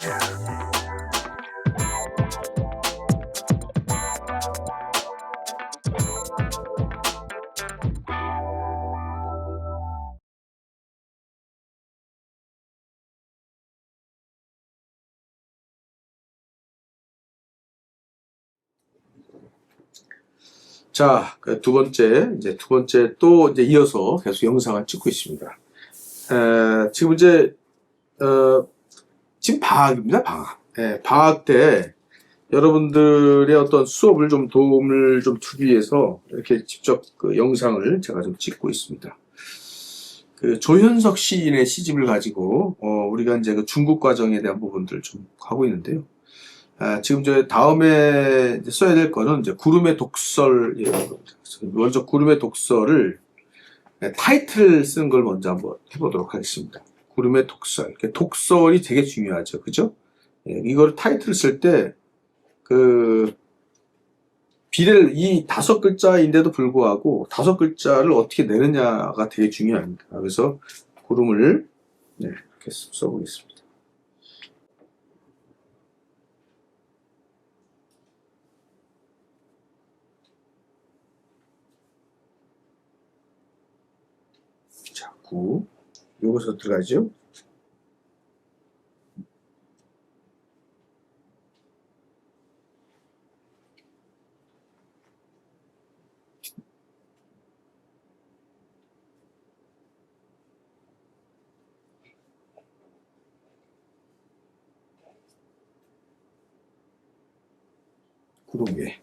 자, 두 번째 또 이제 이어서 계속 영상을 찍고 있습니다. 지금 이제, 지금 방학입니다, 방학. 방학 때 여러분들의 어떤 수업을 좀 도움을 좀 주기 위해서 이렇게 직접 그 영상을 제가 좀 찍고 있습니다. 그 조현석 시인의 시집을 가지고, 우리가 이제 그 중국 과정에 대한 부분들을 좀 하고 있는데요. 지금 저 다음에 써야 될 거는 이제 구름의 독설이라는 겁니다. 먼저 구름의 독설을 타이틀 쓰는 걸 먼저 한번 해보도록 하겠습니다. 구름의 독설. 독설이 되게 중요하죠. 그죠? 이걸 타이틀 쓸 때, 비례를 이 5글자인데도 불구하고 5글자를 어떻게 내느냐가 되게 중요합니다. 그래서 구름을 이렇게 써보겠습니다. 자, 구. 요것으로 들어가죠. 구름에.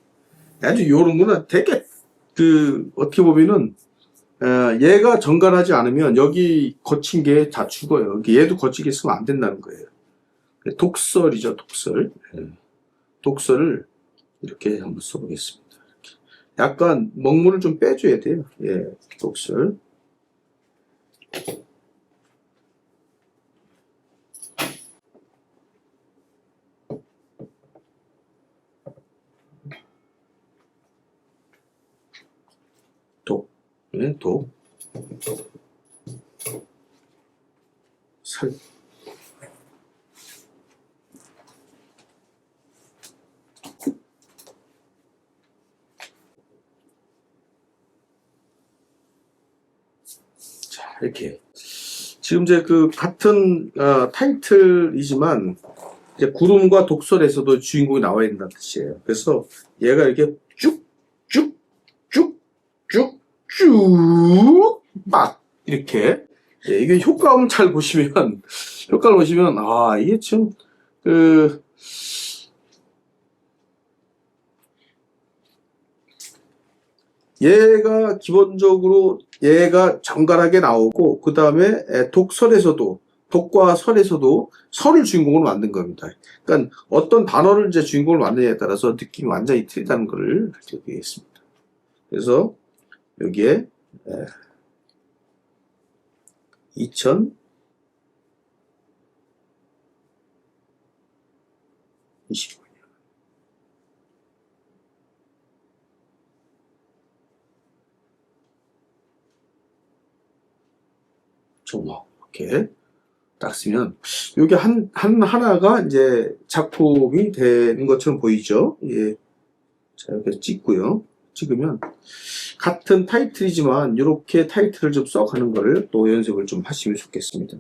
아주 요런 거는 되게, 어떻게 보면은, 얘가 정갈하지 않으면 여기 거친 게 다 죽어요. 얘도 거치게 쓰면 안 된다는 거예요. 독설이죠, 독설. 독설을 이렇게 한번 써보겠습니다. 이렇게. 약간 먹물을 좀 빼줘야 돼요. 독설. 독. 설. 자, 이렇게. 지금 이제 같은, 타이틀이지만, 이제 구름과 독설에서도 주인공이 나와야 된다는 뜻이에요. 그래서 얘가 이렇게 쭉, 막, 이렇게. 이게 효과음 잘 보시면, 효과를 보시면, 이게 좀, 얘가 기본적으로 얘가 정갈하게 나오고, 그 다음에 독과 설에서도 설을 주인공으로 만든 겁니다. 그러니까 어떤 단어를 이제 주인공으로 만드냐에 따라서 느낌이 완전히 틀리다는 것을 알려드리겠습니다. 그래서 여기에 2025년 종목 이렇게 딱 쓰면 여기 하나가 이제 작품이 되는 것처럼 보이죠. 자, 이렇게 찍으면 같은 타이틀이지만 이렇게 타이틀을 좀 써가는 거를 또 연습을 좀 하시면 좋겠습니다.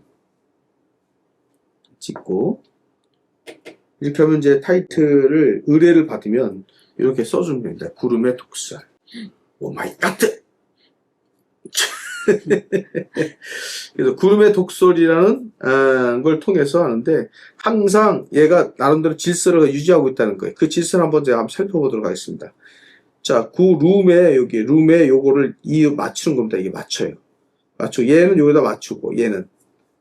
찍고 이렇게 하면 이제 타이틀을 의뢰를 받으면 이렇게 써주면 됩니다. 구름의 독설. 오 마이 갓! 그래서 구름의 독설이라는 걸 통해서 하는데 항상 얘가 나름대로 질서를 유지하고 있다는 거예요. 그 질서를 한번 제가 한번 살펴보도록 하겠습니다. 자, 여기 룸에 요거를 맞추는 겁니다. 이게 맞춰요. 얘는 여기다 맞추고 얘는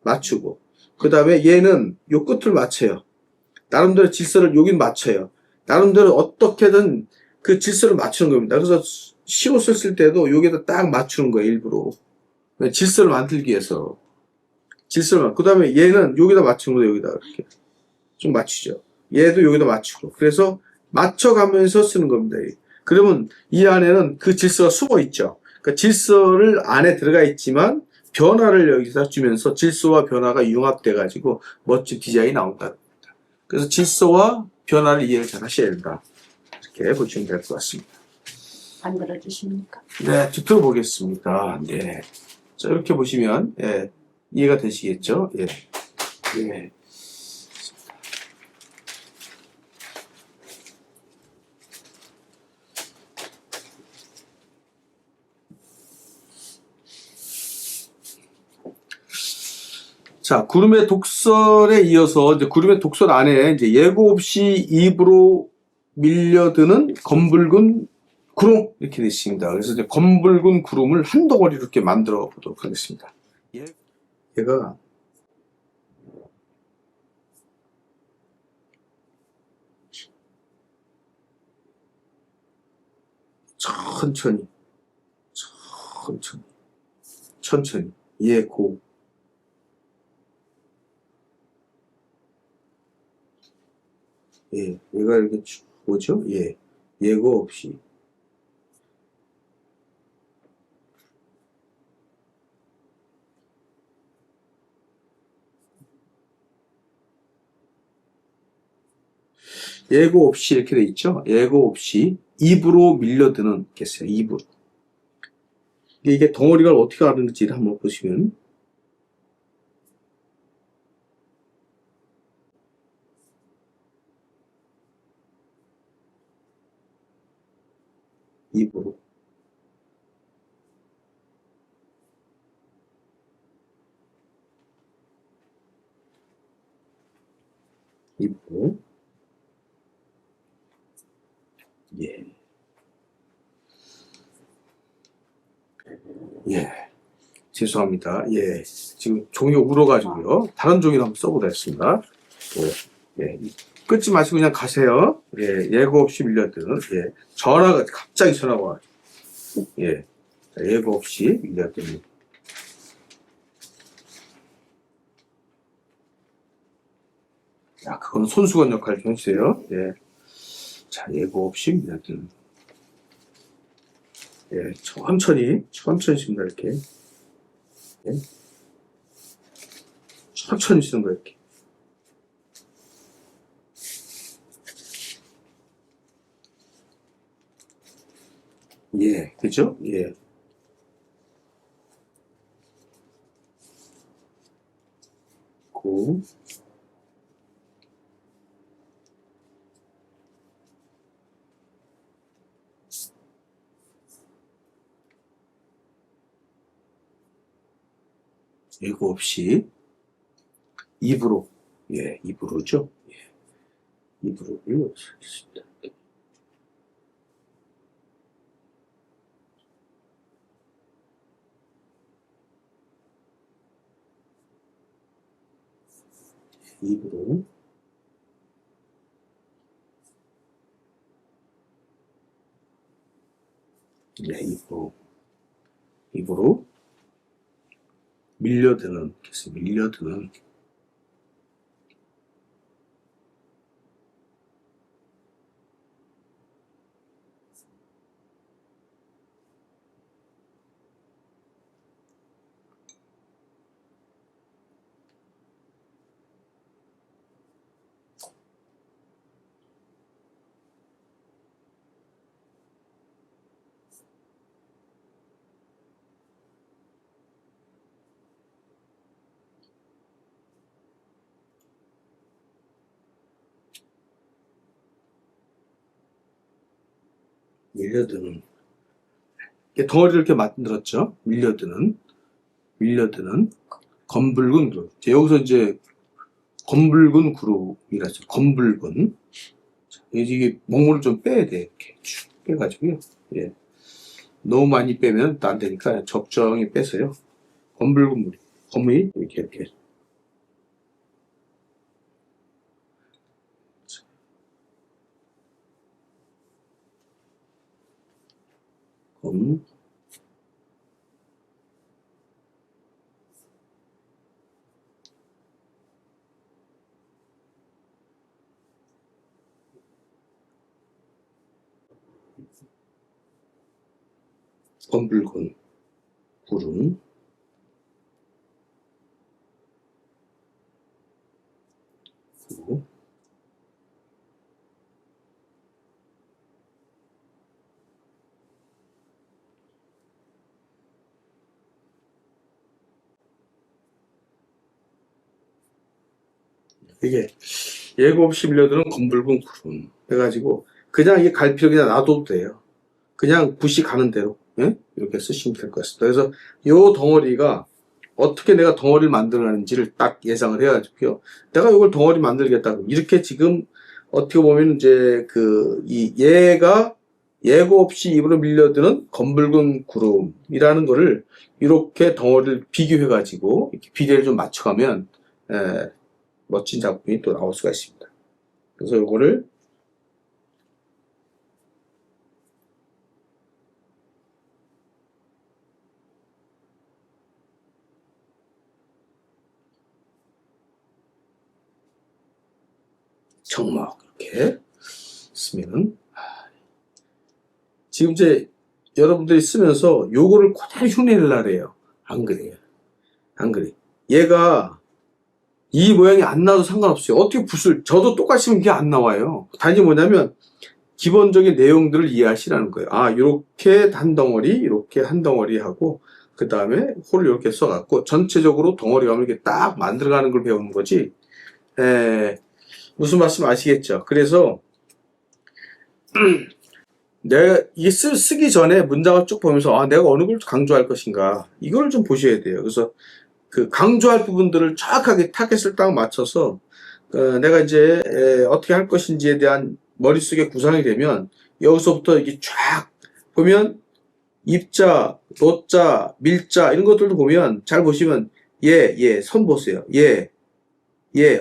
맞추고 그 다음에 얘는 요 끝을 맞춰요. 나름대로 질서를 여긴 맞춰요. 나름대로 어떻게든 그 질서를 맞추는 겁니다. 그래서 시옷을 쓸 때도 여기다 딱 맞추는 거예요. 일부러 질서를 만들기 위해서 그 다음에 얘는 여기다 맞추는 거예요. 여기다 이렇게 좀 맞추죠. 얘도 여기다 맞추고 그래서 맞춰가면서 쓰는 겁니다. 그러면 이 안에는 그 질서가 숨어 있죠. 그러니까 질서를 안에 들어가 있지만 변화를 여기서 주면서 질서와 변화가 융합돼 가지고 멋진 디자인이 나온다. 그래서 질서와 변화를 이해를 잘 하셔야 된다. 이렇게 보시면 될 것 같습니다. 안 들어주십니까? 네, 좀 들어보겠습니다. 네. 자, 이렇게 보시면, 예, 이해가 되시겠죠? 예. 예. 자, 구름의 독설에 이어서 이제 구름의 독설 안에 이제 예고 없이 입으로 밀려드는 검붉은 구름 이렇게 되어 있습니다. 그래서 이제 검붉은 구름을 한 덩어리로 이렇게 만들어 보도록 하겠습니다. 얘가 천천히, 천천히, 천천히 예고 예, 얘가 이렇게 쭉 오죠? 예, 예고 없이. 예고 없이 이렇게 돼 있죠? 예고 없이 입으로 밀려드는 겠어요. 입으로. 이게 덩어리가 어떻게 하는지를 한번 보시면 입으로. 입으로. 예. 예. 죄송합니다. 예. 지금 종이 울어가지고요. 다른 종이로 한번 써보도록 하겠습니다. 예. 끊지 마시고 그냥 가세요. 예. 예고 없이 밀려드는, 예. 갑자기 전화가 와요. 예. 자, 예고 없이 밀려드는. 야, 그건 손수건 역할 좀 해주세요. 예. 자, 예고 없이 밀려드는. 예. 천천히 씁니다, 이렇게. 예. 천천히 쓰는 거, 이렇게. 예, 그죠? 예. 고, 예고 없이 입으로, 예, 입으로죠? 예. 입으로 올려주겠습니다. 입으로. 네, 입으로 밀려드는, 계속 밀려드는. 밀려드는. 덩어리를 이렇게 만들었죠? 밀려드는 검붉은 구름. 여기서 이제 검붉은 구름이라죠. 검붉은. 이게 먹물을 좀 빼야 돼. 이렇게 쭉 빼가지고요. 예. 너무 많이 빼면 또 안 되니까 적정히 빼서요. 검붉은 물, 검이 이렇게. 검, 검붉은 구름, 그리고 이게 예고 없이 밀려드는 검붉은 구름 해가지고 그냥 이게 갈피를 그냥 놔둬도 돼요. 그냥 붓이 가는 대로 예? 이렇게 쓰시면 될 것 같습니다. 그래서 요 덩어리가 어떻게 내가 덩어리를 만들어내는지를 딱 예상을 해가지고요. 내가 이걸 덩어리 만들겠다고 이렇게 지금 어떻게 보면 이제 얘가 예고 없이 입으로 밀려드는 검붉은 구름이라는 거를 이렇게 덩어리를 비교해가지고 이렇게 비례를 좀 맞춰가면 멋진 작품이 또 나올 수가 있습니다. 그래서 요거를 정막 이렇게 쓰면은 지금 이제 여러분들이 쓰면서 요거를 그대로 흉내를 내래요. 안 그래요. 안 그래. 얘가 이 모양이 안 나도 상관없어요. 어떻게 붓을 저도 똑같이 쓰면 이게 안 나와요. 단지 뭐냐면 기본적인 내용들을 이해하시라는 거예요. 아, 요렇게 한 덩어리, 이렇게 한 덩어리 하고 그 다음에 홀을 이렇게 써갖고 전체적으로 덩어리 가면 이렇게 딱 만들어가는 걸 배우는 거지. 무슨 말씀 아시겠죠? 그래서 내가 이게 쓰기 전에 문장을 쭉 보면서 아, 내가 어느 걸 강조할 것인가 이걸 좀 보셔야 돼요. 그래서 그 강조할 부분들을 정확하게 타겟을 딱 맞춰서 내가 이제 어떻게 할 것인지에 대한 머릿속에 구상이 되면 여기서부터 이게 쫙 보면 입자, 노자, 밀자 이런 것들도 보면 잘 보시면 선 보세요.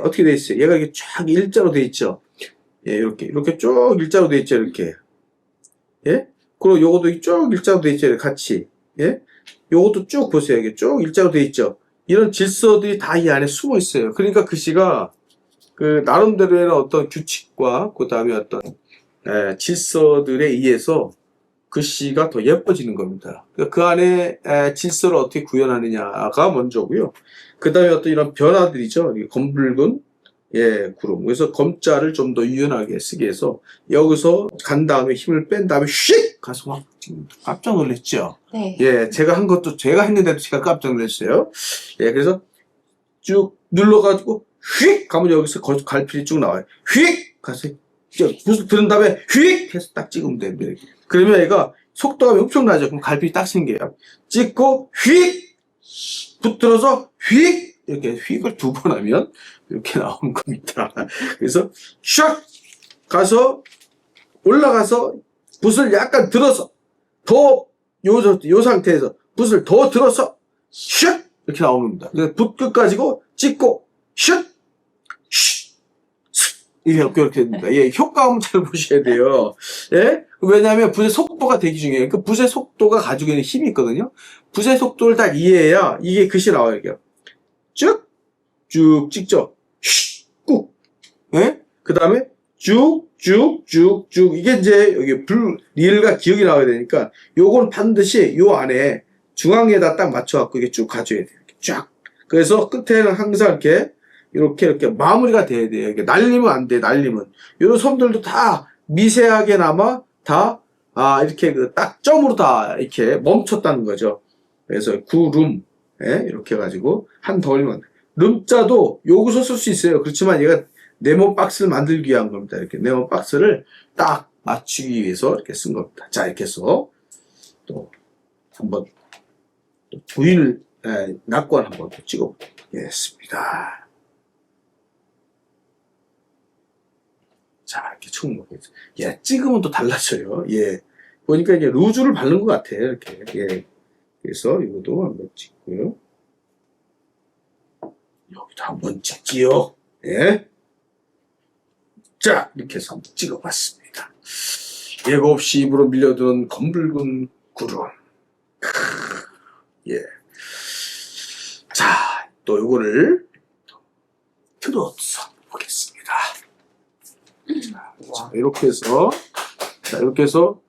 어떻게 돼 있어요? 얘가 이렇게 쫙 일자로 돼 있죠. 이렇게 쭉 일자로 돼 있죠. 이렇게. 예? 그리고 요것도 쭉 일자로 돼 있죠. 같이. 예? 요것도 쭉 보세요. 이게 쭉 일자로 돼 있죠. 이런 질서들이 다 이 안에 숨어 있어요. 그러니까 글씨가 그 나름대로의 어떤 규칙과 그 다음에 어떤 질서들에 의해서 글씨가 더 예뻐지는 겁니다. 그 안에 질서를 어떻게 구현하느냐가 먼저고요. 그 다음에 어떤 이런 변화들이죠. 검붉은 구름. 그래서 검자를 좀 더 유연하게 쓰게 해서 여기서 간 다음에 힘을 뺀 다음에 휙 가서 막 깜짝 놀랐죠. 네. 제가 한 것도 제가 했는데도 제가 깜짝 놀랐어요. 그래서 쭉 눌러가지고 휙 가면 여기서 갈필이 쭉 나와요. 휙 가서 붓을 들은 다음에 휙 해서 딱 찍으면 됩니다. 그러면 얘가 속도가 엄청나죠. 그럼 갈필이 딱 생겨요. 찍고 휙 붙들어서 휙 이렇게 휙을 두 번 하면 이렇게 나오는 겁니다. 그래서 샥 가서 올라가서 붓을 약간 들어서 더 요 상태에서 붓을 더 들어서 샥 이렇게 나오는 겁니다. 그래서 붓 끝까지고 찍고 샥 이렇게 됩니다. 효과음 잘 보셔야 돼요. 왜냐하면 붓의 속도가 되게 중요해요. 그 붓의 속도가 가지고 있는 힘이 있거든요. 붓의 속도를 딱 이해해야 이게 글씨 나와요. 쭉 찍죠. 꾹. 그 다음에 쭉 이게 이제 여기 리을과 기억이 나와야 되니까 요건 반드시 요 안에 중앙에다 딱 맞춰갖고 이게 쭉 가줘야 돼요. 이렇게 쫙. 그래서 끝에는 항상 이렇게 마무리가 돼야 돼요. 이게 날리면 안 돼, 날리면. 요런 섬들도 다 미세하게나마 다, 이렇게 딱 점으로 다 이렇게 멈췄다는 거죠. 그래서 구름, 이렇게 해가지고 한 덩어리만. 름자도 여기서 쓸 수 있어요. 그렇지만 얘가 네모 박스를 만들기 위한 겁니다. 이렇게 네모 박스를 딱 맞추기 위해서 이렇게 쓴 겁니다. 자, 이렇게 해서 또 한번 부인을, 낙관 한번 찍어보겠습니다. 자, 이렇게 충분히. 찍으면 또 달라져요. 보니까 이게 루즈를 바른 것 같아요. 이렇게. 그래서 이것도 한번 찍고요. 여기도 한번 찍지요. 자, 이렇게 해서 한번 찍어봤습니다. 예고 없이 입으로 밀려드는 검붉은 구름. 자, 또 요거를 틀어서 보겠습니다. 자, 이렇게 해서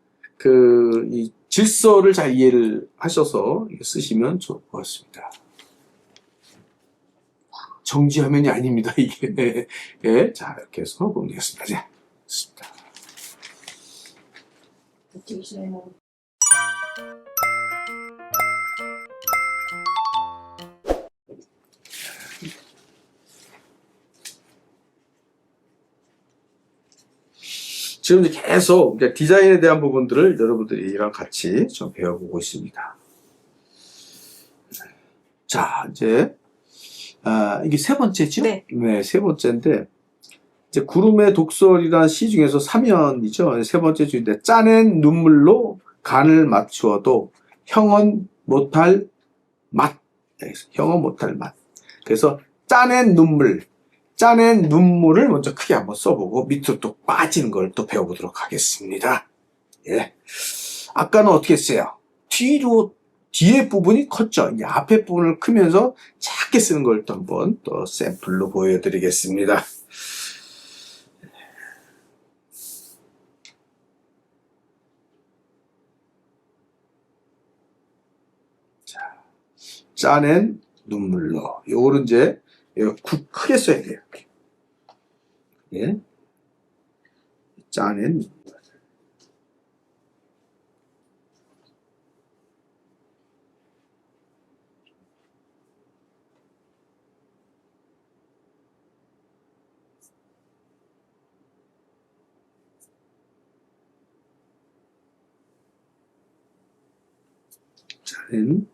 이 질서를 잘 이해를 하셔서 쓰시면 좋을 것 같습니다. 정지 화면이 아닙니다, 이게. 자, 이렇게 해서 보내겠습니다. 자, 됐습니다. 지금 이제 계속 이제 디자인에 대한 부분들을 여러분들이랑 같이 좀 배워보고 있습니다. 자, 이제, 이게 세 번째죠? 네. 네, 세 번째인데, 이제 구름의 독설이라는 시 중에서 3연이죠. 세 번째 주인데, 짜낸 눈물로 간을 맞추어도 형언 못할 맛. 형언 못할 맛. 그래서 짜낸 눈물을 먼저 크게 한번 써보고 밑으로 또 빠지는 걸 또 배워보도록 하겠습니다. 예. 아까는 어떻게 했어요? 뒤에 부분이 컸죠. 이제 앞에 부분을 크면서 작게 쓰는 걸 또 한번 또 샘플로 보여드리겠습니다. 자, 짜낸 눈물로. 요거는 이제 크게 써야 돼요. 예. 짜낸 눈물. 짜낸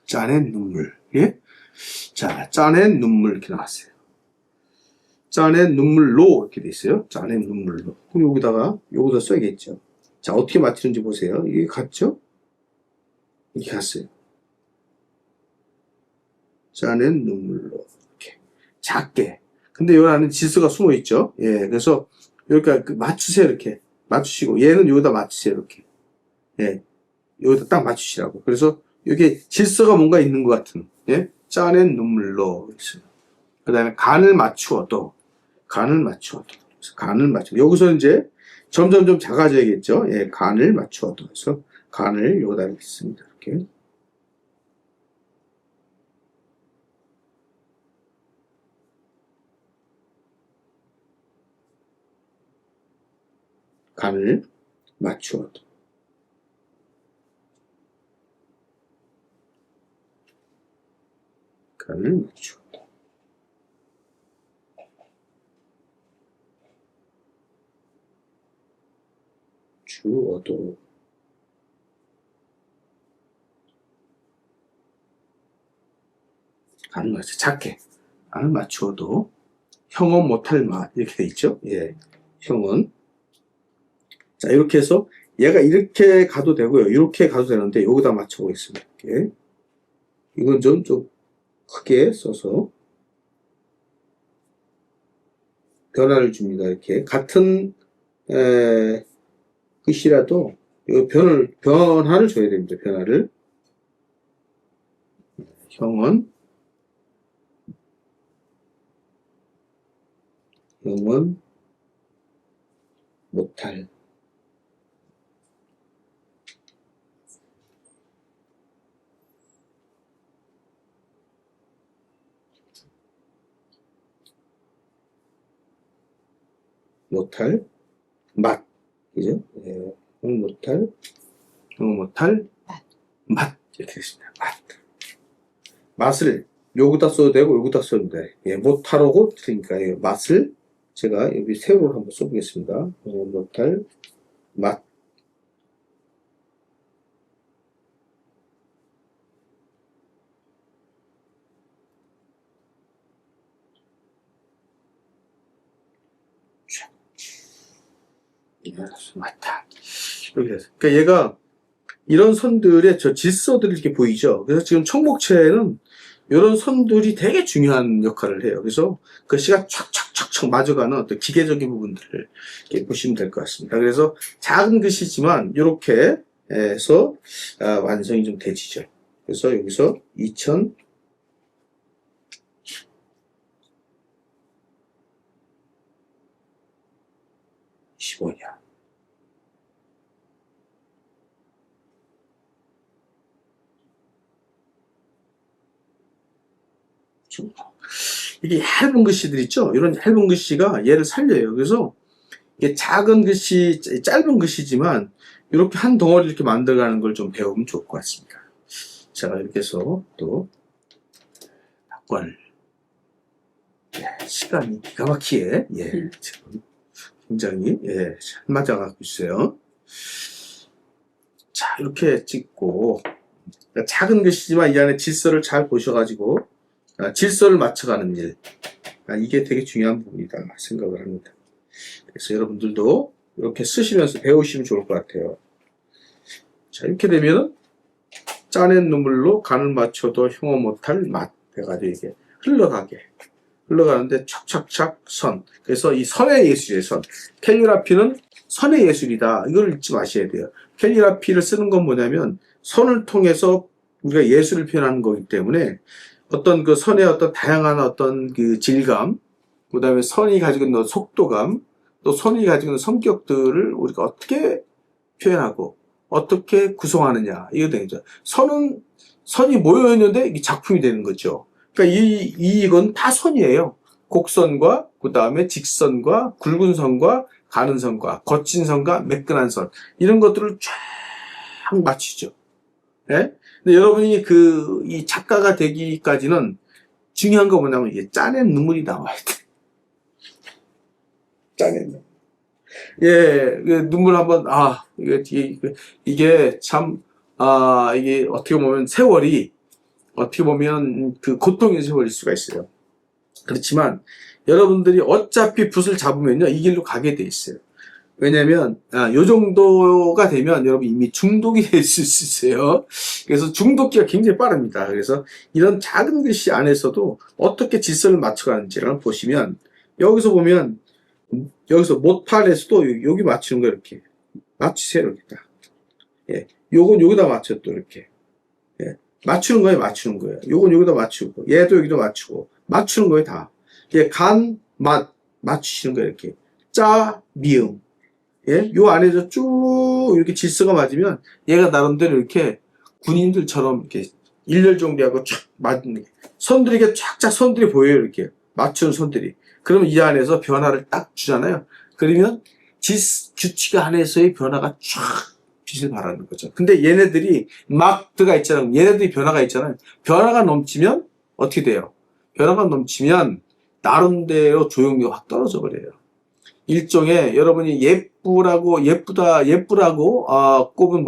짜낸 눈물. 예? 자, 짜낸 눈물 이렇게 나왔어요. 짜낸 눈물로 이렇게 돼 있어요. 짜낸 눈물로. 그럼 여기다 써야겠죠. 자, 어떻게 맞추는지 보세요. 이게 같죠? 이렇게 갔어요. 짜낸 눈물로. 이렇게. 작게. 근데 여기 안에 지수가 숨어 있죠. 예, 그래서 여기까지 맞추세요. 이렇게. 맞추시고. 얘는 여기다 맞추세요. 이렇게. 예. 여기다 딱 맞추시라고. 그래서 여기 질서가 뭔가 있는 것 같은. 예? 짜낸 눈물로. 그 다음에 간을 맞추어도. 여기서 이제 점점 좀 작아져야겠죠. 예, 간을 맞추어도. 그래서 간을 여기다 이렇게 씁니다. 이렇게. 간을 맞추어도. 간을 맞추어도. 주어도. 간을 맞추 작게. 간을 맞추어도. 형언 못할 맛. 이렇게 돼 있죠. 예. 형언. 자, 이렇게 해서 얘가 이렇게 가도 되고요. 이렇게 가도 되는데 여기다 맞춰보겠습니다. 이렇게. 이건 좀 크게 써서 변화를 줍니다. 이렇게 같은 글씨라도 이 변화를 줘야 됩니다. 변화를. 형언 못할. 맛. 그죠? 예. 못할 맛. 이렇게 됐습니다. 맛을 여기다 써도 되고 여기다 써도 돼. 예, 못하라고 그러니까 예, 맛을 제가 여기 세로로 한번 써보겠습니다. 못할 맛. 맞다. 이렇게 해서. 그러니까 얘가 이런 선들의 저 질서들이 이렇게 보이죠. 그래서 지금 청목체에는 이런 선들이 되게 중요한 역할을 해요. 그래서 그 시가 촥촥촥촥 맞아가는 어떤 기계적인 부분들을 이렇게 보시면 될 것 같습니다. 그래서 작은 글씨지만 이렇게 해서 완성이 좀 되지죠. 그래서 여기서 2025년. 이게 얇은 글씨들 있죠? 이런 얇은 글씨가 얘를 살려요. 그래서 이게 작은 글씨, 짧은 글씨지만 이렇게 한 덩어리 이렇게 만들어가는 걸 좀 배우면 좋을 것 같습니다. 제가 이렇게 해서 또 박관을 시간이 기가 막히게 지금 굉장히 잘 맞아가고 있어요. 자, 이렇게 찍고 작은 글씨지만 이 안에 질서를 잘 보셔가지고 질서를 맞춰가는 일, 이게 되게 중요한 부분이다 생각을 합니다. 그래서 여러분들도 이렇게 쓰시면서 배우시면 좋을 것 같아요. 자, 이렇게 되면 짜낸 눈물로 간을 맞춰도 흉어 못할 맛 해가지고 이게 흘러가는데 착착착 선. 그래서 이 선의 예술이에요. 선. 캘리그라피는 선의 예술이다. 이걸 잊지 마셔야 돼요. 캘리그라피를 쓰는 건 뭐냐면 선을 통해서 우리가 예술을 표현하는 거기 때문에 어떤 그 선의 어떤 다양한 어떤 그 질감, 그 다음에 선이 가지고 있는 속도감, 또 선이 가지고 있는 성격들을 우리가 어떻게 표현하고 어떻게 구성하느냐, 이거 되죠. 선이 모여 있는데 이 작품이 되는 거죠. 그러니까 이건 다 선이에요. 곡선과 그 다음에 직선과 굵은 선과 가는 선과 거친 선과 매끈한 선, 이런 것들을 쫙 맞추죠. 예? 근데 여러분이 이 작가가 되기까지는 중요한 거 뭐냐면 이게 짜낸 눈물이 나와야 돼. 짜낸 눈물. 눈물 한번, 이게 참, 이게 어떻게 보면 세월이, 어떻게 보면 그 고통의 세월일 수가 있어요. 그렇지만 여러분들이 어차피 붓을 잡으면요, 이 길로 가게 돼 있어요. 왜냐면, 요 정도가 되면 여러분 이미 중독이 될 수 있어요. 그래서 중독기가 굉장히 빠릅니다. 그래서 이런 작은 글씨 안에서도 어떻게 질서를 맞춰가는지를 보시면, 여기서 보면, 여기서 못팔에서도 여기 맞추는 거 이렇게. 맞추세요, 이렇게 딱. 요건 여기다 맞춰 또 이렇게. 맞추는 거예요. 요건 여기다 맞추고, 얘도 여기다 맞추고, 맞추는 거예요, 다. 간, 맛, 맞추시는 거예요, 이렇게. 짜, 미음. 요 안에서 쭉 이렇게 질서가 맞으면 얘가 나름대로 이렇게 군인들처럼 이렇게 일렬 정비하고 쫙 맞는 게, 선들이 이렇게 쫙쫙 선들이 보여요, 이렇게. 맞추는 선들이. 그러면 이 안에서 변화를 딱 주잖아요. 그러면 규칙 안에서의 변화가 쫙 빛을 발하는 거죠. 근데 얘네들이 막 들어가 있잖아요. 얘네들이 변화가 있잖아요. 변화가 넘치면 어떻게 돼요? 변화가 넘치면 나름대로 조형미가 확 떨어져 버려요. 일종의 여러분이 예쁘라고 꼽은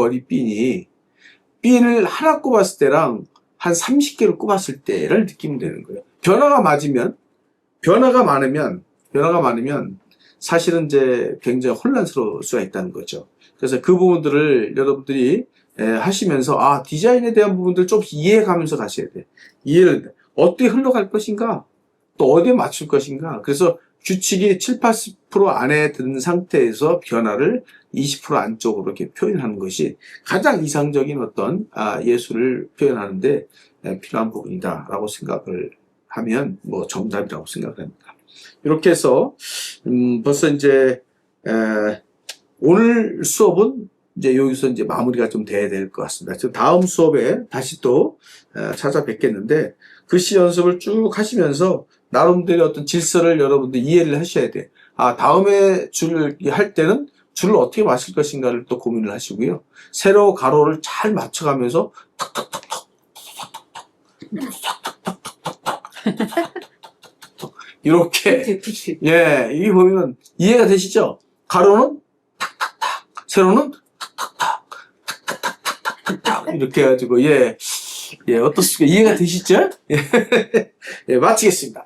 핀을 하나 꼽았을 때랑 한 30개를 꼽았을 때를 느끼면 되는 거예요. 변화가 많으면 사실은 이제 굉장히 혼란스러울 수가 있다는 거죠. 그래서 그 부분들을 여러분들이 하시면서 디자인에 대한 부분들 좀 이해해가면서 가셔야 돼. 이해를 어떻게 흘러갈 것인가, 또 어디에 맞출 것인가. 그래서 규칙이 7, 80% 안에 든 상태에서 변화를 20% 안쪽으로 이렇게 표현하는 것이 가장 이상적인 어떤 예술을 표현하는데 필요한 부분이다라고 생각을 하면 뭐 정답이라고 생각합니다. 이렇게 해서 벌써 이제 오늘 수업은 이제 여기서 이제 마무리가 좀 돼야 될 것 같습니다. 다음 수업에 다시 또 찾아뵙겠는데, 글씨 연습을 쭉 하시면서 나름대로 어떤 질서를 여러분들 이해를 하셔야 돼. 다음에 줄을 할 때는 줄을 어떻게 맞출 것인가를 또 고민을 하시고요. 세로 가로를 잘 맞춰가면서 탁탁탁탁 이렇게 이게 보면 이해가 되시죠? 가로는 탁탁탁, 세로는 탁탁탁 이렇게 해가지고 어떻습니까? 이해가 되시죠? 마치겠습니다.